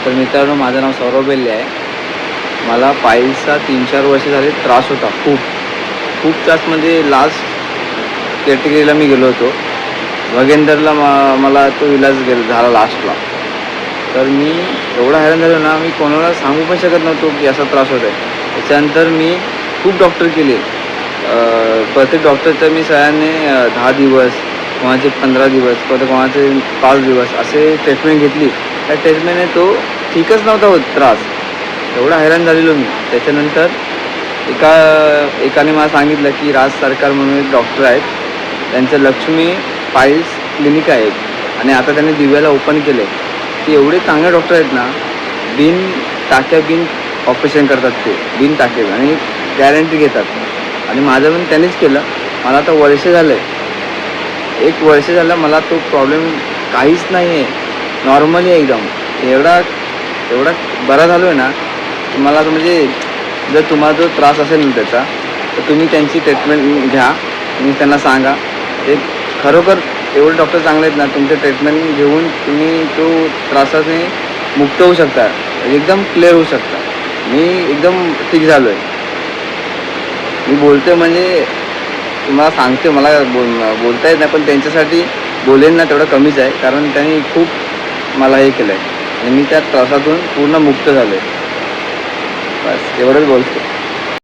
तर मित्रांनो, माझं नाव सौरभ बेल्ले आहे. मला पायल्सचा 3-4 वर्ष झाले त्रास होता. खूप त्रास म्हणजे लास्ट कॅटेगरीला मी गेलो होतो. वगेंदरला मला तो इलाज झाला लास्टला. तर मी एवढा हैराण झालो ना, मी कोणाला सांगू पण शकत नव्हतो की असा त्रास होत आहे. त्याच्यानंतर मी खूप डॉक्टर केले. प्रत्येक डॉक्टरचं मी सगळ्यांनी 10 दिवस, कोणाचे 15 दिवस, कोणाचे 5 दिवस असे ट्रीटमेंट घेतली. त्या ट्रीटमेंटने तो ठीकच नव्हता होत त्रास. एवढा हैराण झालेलो मी. त्याच्यानंतर एकाने मला सांगितलं की राज सरकार म्हणून एक डॉक्टर आहेत. त्यांचं लक्ष्मी पायल्स क्लिनिक आहे आणि आता त्यांनी दिव्याला ओपन केलं आहे. ते एवढे चांगले डॉक्टर आहेत ना, बिन ऑपरेशन करतात ते, बिन टाके आणि गॅरंटी घेतात. आणि माझं पण त्यांनीच केलं. मला आता वर्ष झालं आहे. 1 वर्ष झालं मला तो प्रॉब्लेम काहीच नाही आहे. नॉर्मली आहे एकदम. एवढा बरा झालो आहे ना, मला म्हणजे जर तुम्हाला जो त्रास असेल ना त्याचा, तर तुम्ही त्यांची ट्रीटमेंट घ्या. मी त्यांना सांगा. ते खरोखर एवढे डॉक्टर चांगले आहेत ना, तुमचे ट्रीटमेंट घेऊन तुम्ही तो त्रासाने मुक्त होऊ शकता. एकदम क्लिअर होऊ शकता. मी एकदम ठीक झालो आहे. मी बोलतोय म्हणजे तुम्हाला सांगते, मला बोलता येत नाही, पण त्यांच्यासाठी बोलेन ना तेवढं कमीच आहे. कारण त्यांनी खूप मला हे केलं आहे आणि मी त्या त्रासातून पूर्ण मुक्त झालो आहे. बस एवढंच बोलतो.